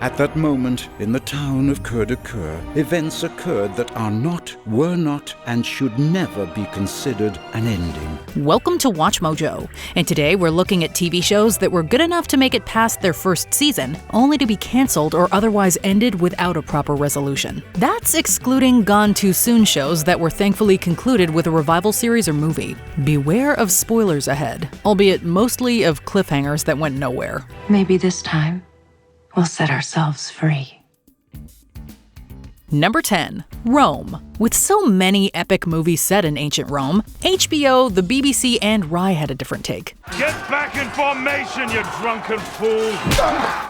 At that moment, in the town of Coeur, events occurred that are not, were not, and should never be considered an ending. Welcome to WatchMojo, and today we're looking at TV shows that were good enough to make it past their first season, only to be canceled or otherwise ended without a proper resolution. That's excluding gone too soon shows that were thankfully concluded with a revival series or movie. Beware of spoilers ahead, albeit mostly of cliffhangers that went nowhere. Maybe this time, we'll set ourselves free. Number 10. Rome. With so many epic movies set in ancient Rome, HBO, the BBC, and Rye had a different take. Get back in formation, you drunken fool!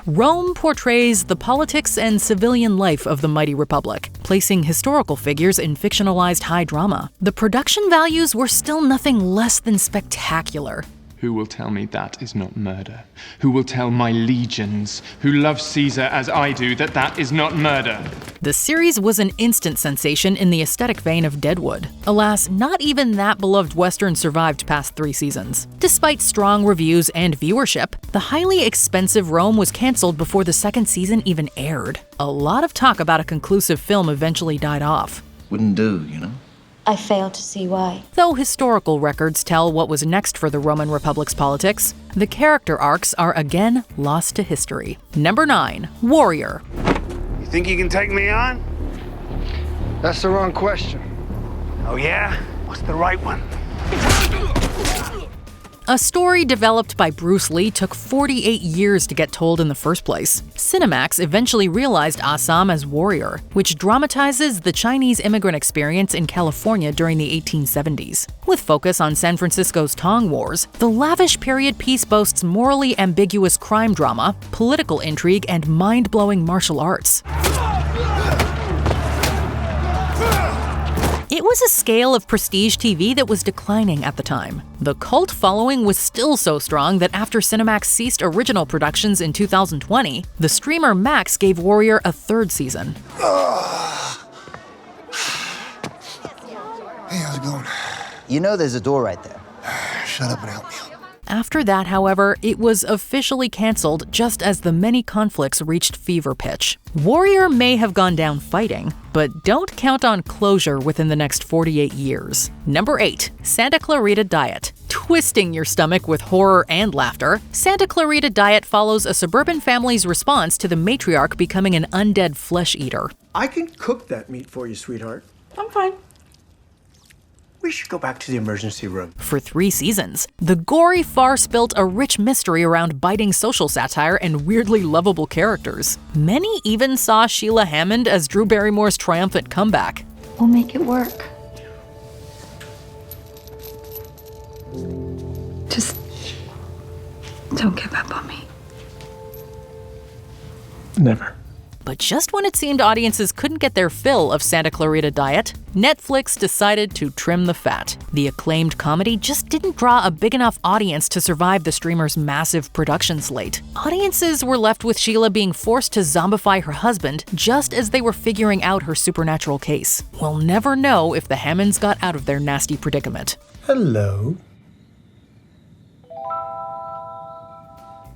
Rome portrays the politics and civilian life of the mighty republic, placing historical figures in fictionalized high drama. The production values were still nothing less than spectacular. Who will tell me that is not murder? Who will tell my legions, who love Caesar as I do, that that is not murder? The series was an instant sensation in the aesthetic vein of Deadwood. Alas, not even that beloved Western survived past 3 seasons. Despite strong reviews and viewership, the highly expensive Rome was canceled before the 2nd season even aired. A lot of talk about a conclusive film eventually died off. Wouldn't do, you know? I fail to see why. Though historical records tell what was next for the Roman Republic's politics, the character arcs are again lost to history. Number 9. Warrior. You think you can take me on? That's the wrong question. Oh yeah? What's the right one? A story developed by Bruce Lee took 48 years to get told in the first place. Cinemax eventually realized Assam as Warrior, which dramatizes the Chinese immigrant experience in California during the 1870s. With focus on San Francisco's Tong Wars, the lavish period piece boasts morally ambiguous crime drama, political intrigue, and mind-blowing martial arts. It was a scale of prestige TV that was declining at the time. The cult following was still so strong that after Cinemax ceased original productions in 2020, the streamer Max gave Warrior a 3rd season. Hey, how's it going? You know there's a door right there. Shut up and help me out. After that, however, it was officially canceled just as the many conflicts reached fever pitch. Warrior may have gone down fighting, but don't count on closure within the next 48 years. Number 8. Santa Clarita Diet. Twisting your stomach with horror and laughter, Santa Clarita Diet follows a suburban family's response to the matriarch becoming an undead flesh eater. I can cook that meat for you, sweetheart. I'm fine. We should go back to the emergency room. For 3 seasons, the gory farce built a rich mystery around biting social satire and weirdly lovable characters. Many even saw Sheila Hammond as Drew Barrymore's triumphant comeback. We'll make it work. Just don't give up on me. Never. But just when it seemed audiences couldn't get their fill of Santa Clarita Diet, Netflix decided to trim the fat. The acclaimed comedy just didn't draw a big enough audience to survive the streamer's massive production slate. Audiences were left with Sheila being forced to zombify her husband just as they were figuring out her supernatural case. We'll never know if the Hammonds got out of their nasty predicament. Hello.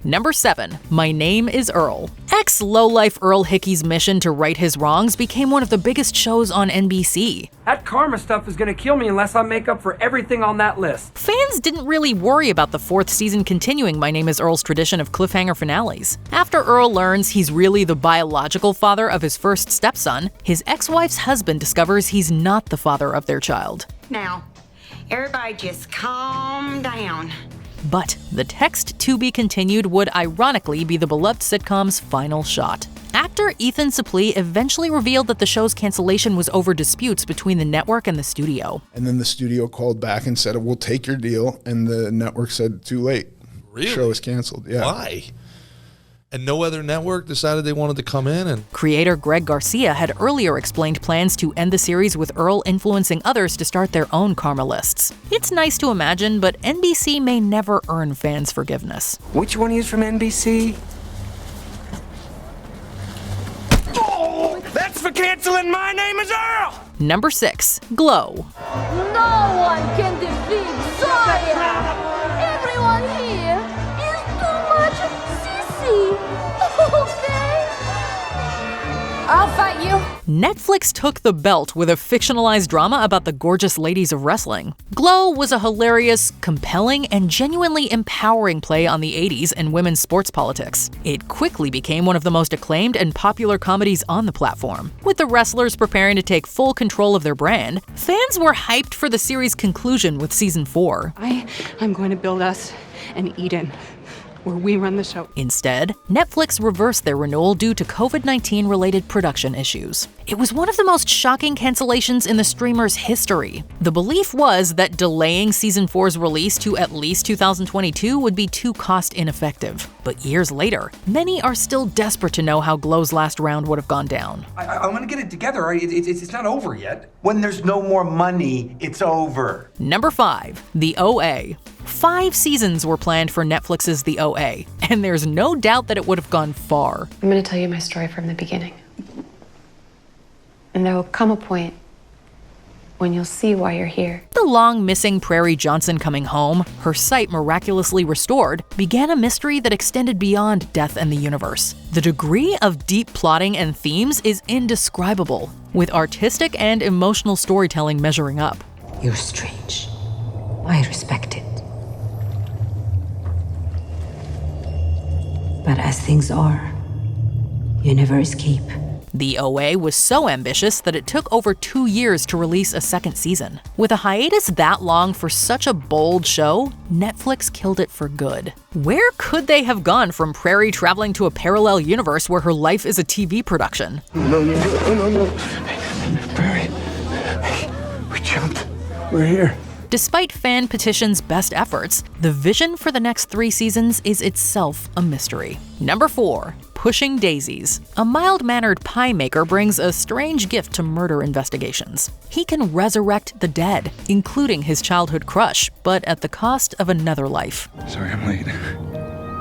Number 7. My Name is Earl. Ex-lowlife Earl Hickey's mission to right his wrongs became one of the biggest shows on NBC. That karma stuff is gonna kill me unless I make up for everything on that list. Fans didn't really worry about the 4th season continuing My Name is Earl's tradition of cliffhanger finales. After Earl learns he's really the biological father of his first stepson, his ex-wife's husband discovers he's not the father of their child. Now, everybody just calm down. But the text to be continued would ironically be the beloved sitcom's final shot. Actor Ethan Suplee eventually revealed that the show's cancellation was over disputes between the network and the studio. And then the studio called back and said, we'll take your deal. And the network said, too late. Really? The show is canceled. Yeah. Why? And no other network decided they wanted to come in and... Creator Greg Garcia had earlier explained plans to end the series with Earl influencing others to start their own karma lists. It's nice to imagine, but NBC may never earn fans' forgiveness. Which one is from NBC? Oh, that's for canceling My Name is Earl! Number 6. Glow. No one can defeat Zion! Everyone here is too much sissy! Okay? I'll fight you. Netflix took the belt with a fictionalized drama about the gorgeous ladies of wrestling. Glow was a hilarious, compelling, and genuinely empowering play on the 80s and women's sports politics. It quickly became one of the most acclaimed and popular comedies on the platform. With the wrestlers preparing to take full control of their brand, fans were hyped for the series' conclusion with season 4. I'm going to build us an Eden where we run the show. Instead, Netflix reversed their renewal due to COVID-19 related production issues. It was one of the most shocking cancellations in the streamer's history. The belief was that delaying season 4's release to at least 2022 would be too cost ineffective. But years later, many are still desperate to know how Glow's last round would have gone down. I'm gonna get it together, right? It's not over yet. When there's no more money, it's over. Number 5, The OA. 5 seasons were planned for Netflix's The OA, and there's no doubt that it would have gone far. I'm going to tell you my story from the beginning. And there will come a point when you'll see why you're here. The long-missing Prairie Johnson coming home, her sight miraculously restored, began a mystery that extended beyond death and the universe. The degree of deep plotting and themes is indescribable, with artistic and emotional storytelling measuring up. You're strange. I respect it. But as things are, you never escape. The OA was so ambitious that it took over 2 years to release a second season. With a hiatus that long for such a bold show, Netflix killed it for good. Where could they have gone from Prairie traveling to a parallel universe where her life is a TV production? No. Prairie. We jumped. We're here. Despite fan petitions' best efforts, the vision for the next 3 seasons is itself a mystery. Number 4, Pushing Daisies. A mild-mannered pie maker brings a strange gift to murder investigations. He can resurrect the dead, including his childhood crush, but at the cost of another life. Sorry I'm late.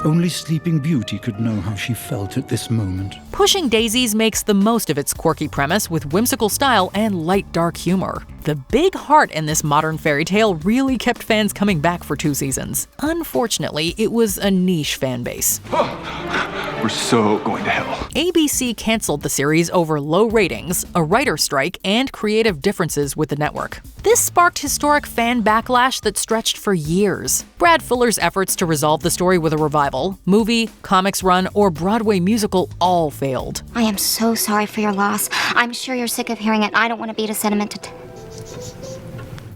Only Sleeping Beauty could know how she felt at this moment. Pushing Daisies makes the most of its quirky premise with whimsical style and light, dark humor. The big heart in this modern fairy tale really kept fans coming back for 2 seasons. Unfortunately, it was a niche fan base. We're so going to hell. ABC canceled the series over low ratings, a writer's strike, and creative differences with the network. This sparked historic fan backlash that stretched for years. Brad Fuller's efforts to resolve the story with a revival, movie, comics run, or Broadway musical all failed. I am so sorry for your loss. I'm sure you're sick of hearing it. I don't want to beat a sentiment to...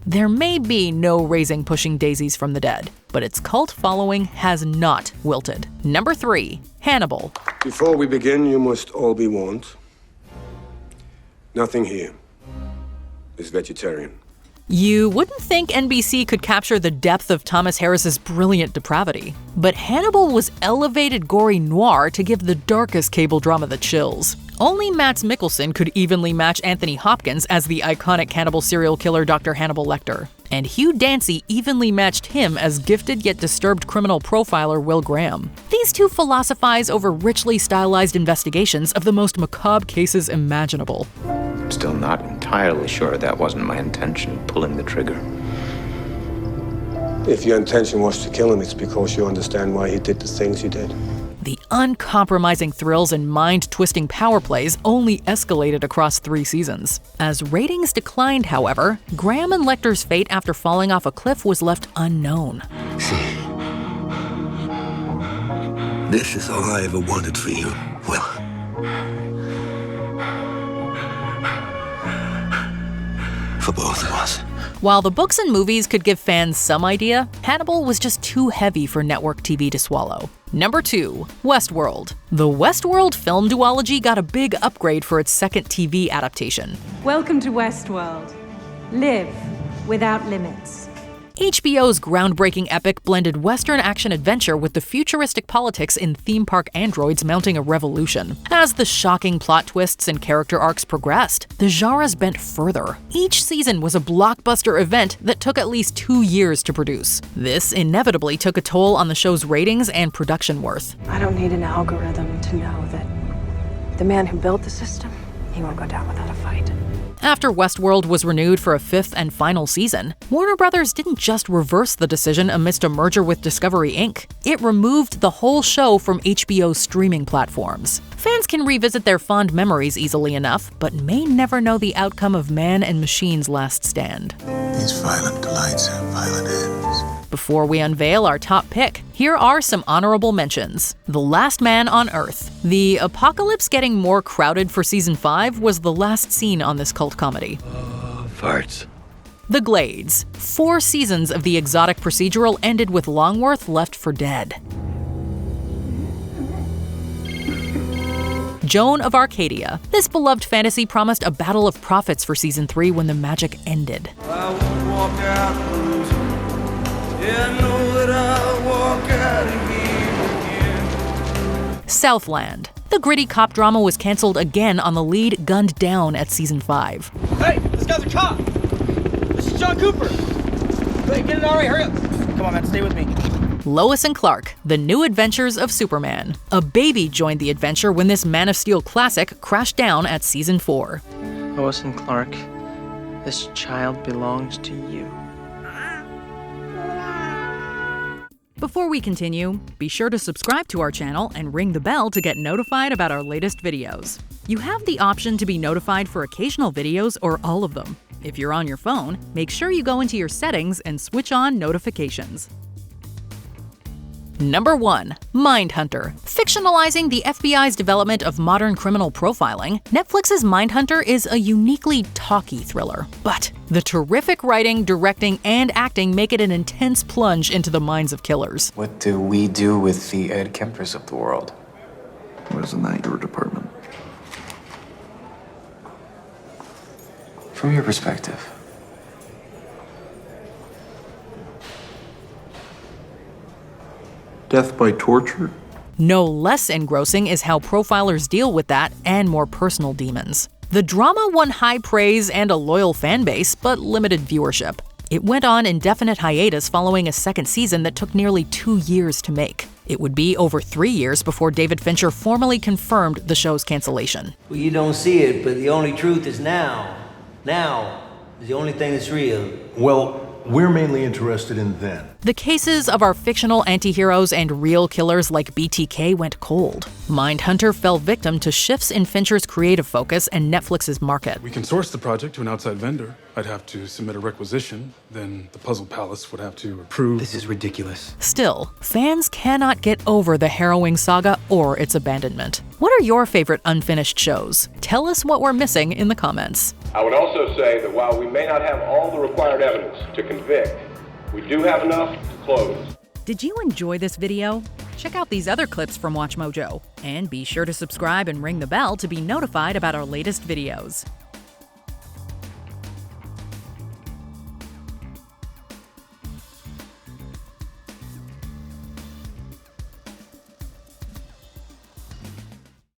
There may be no raising Pushing Daisies from the dead, but its cult following has not wilted. Number 3, Hannibal. Before we begin, you must all be warned. Nothing here is vegetarian. You wouldn't think NBC could capture the depth of Thomas Harris's brilliant depravity, but Hannibal was elevated gory noir to give the darkest cable drama the chills. Only Mads Mikkelsen could evenly match Anthony Hopkins as the iconic cannibal serial killer Dr. Hannibal Lecter, and Hugh Dancy evenly matched him as gifted yet disturbed criminal profiler Will Graham. These two philosophize over richly stylized investigations of the most macabre cases imaginable. I'm still not entirely sure that wasn't my intention, pulling the trigger. If your intention was to kill him, it's because you understand why he did the things he did. The uncompromising thrills and mind-twisting power plays only escalated across 3 seasons. As ratings declined, however, Graham and Lecter's fate after falling off a cliff was left unknown. See, this is all I ever wanted for you, Will. For both of us. While the books and movies could give fans some idea, Hannibal was just too heavy for network TV to swallow. Number 2, Westworld. The Westworld film duology got a big upgrade for its second TV adaptation. Welcome to Westworld. Live without limits. HBO's groundbreaking epic blended Western action-adventure with the futuristic politics in theme park androids mounting a revolution. As the shocking plot twists and character arcs progressed, the genres bent further. Each season was a blockbuster event that took at least 2 years to produce. This inevitably took a toll on the show's ratings and production worth. I don't need an algorithm to know that the man who built the system He won't go down without a fight. After Westworld was renewed for a 5th and final season, Warner Brothers didn't just reverse the decision amidst a merger with Discovery Inc. It removed the whole show from HBO's streaming platforms. Fans can revisit their fond memories easily enough, but may never know the outcome of Man and Machine's last stand. These violent delights have violent ends. Before we unveil our top pick, here are some honorable mentions. The Last Man on Earth. The apocalypse getting more crowded for season 5 was the last scene on this cult comedy. Farts. The Glades. 4 seasons of the exotic procedural ended with Longworth left for dead. Joan of Arcadia. This beloved fantasy promised a battle of prophets for season 3 when the magic ended. I won't walk out losing. Yeah, I know that I'll walk out of here again. Southland. The gritty cop drama was canceled again on the lead gunned down at season 5. Hey, this guy's a cop! This is John Cooper! Hey, get it already, hurry up! Come on, man, stay with me. Lois and Clark. The New Adventures of Superman. A baby joined the adventure when this Man of Steel classic crashed down at season 4. Lois and Clark, this child belongs to you. Before we continue, be sure to subscribe to our channel and ring the bell to get notified about our latest videos. You have the option to be notified for occasional videos or all of them. If you're on your phone, make sure you go into your settings and switch on notifications. Number 1. Mindhunter. Fictionalizing the FBI's development of modern criminal profiling, Netflix's Mindhunter is a uniquely talky thriller. But the terrific writing, directing, and acting make it an intense plunge into the minds of killers. What do we do with the Ed Kempers of the world? Wasn't that your department? From your perspective. Death by torture? No less engrossing is how profilers deal with that and more personal demons. The drama won high praise and a loyal fan base, but limited viewership. It went on indefinite hiatus following a second season that took nearly 2 years to make. It would be over 3 years before David Fincher formally confirmed the show's cancellation. Well, you don't see it, but the only truth is now. Now is the only thing that's real. Well, we're mainly interested in then. The cases of our fictional anti-heroes and real killers like BTK went cold. Mindhunter fell victim to shifts in Fincher's creative focus and Netflix's market. We can source the project to an outside vendor. I'd have to submit a requisition, then the Puzzle Palace would have to approve. This is ridiculous. Still, fans cannot get over the harrowing saga or its abandonment. What are your favorite unfinished shows? Tell us what we're missing in the comments. I would also say that while we may not have all the required evidence to convict, we do have enough to close. Did you enjoy this video? Check out these other clips from WatchMojo, and be sure to subscribe and ring the bell to be notified about our latest videos.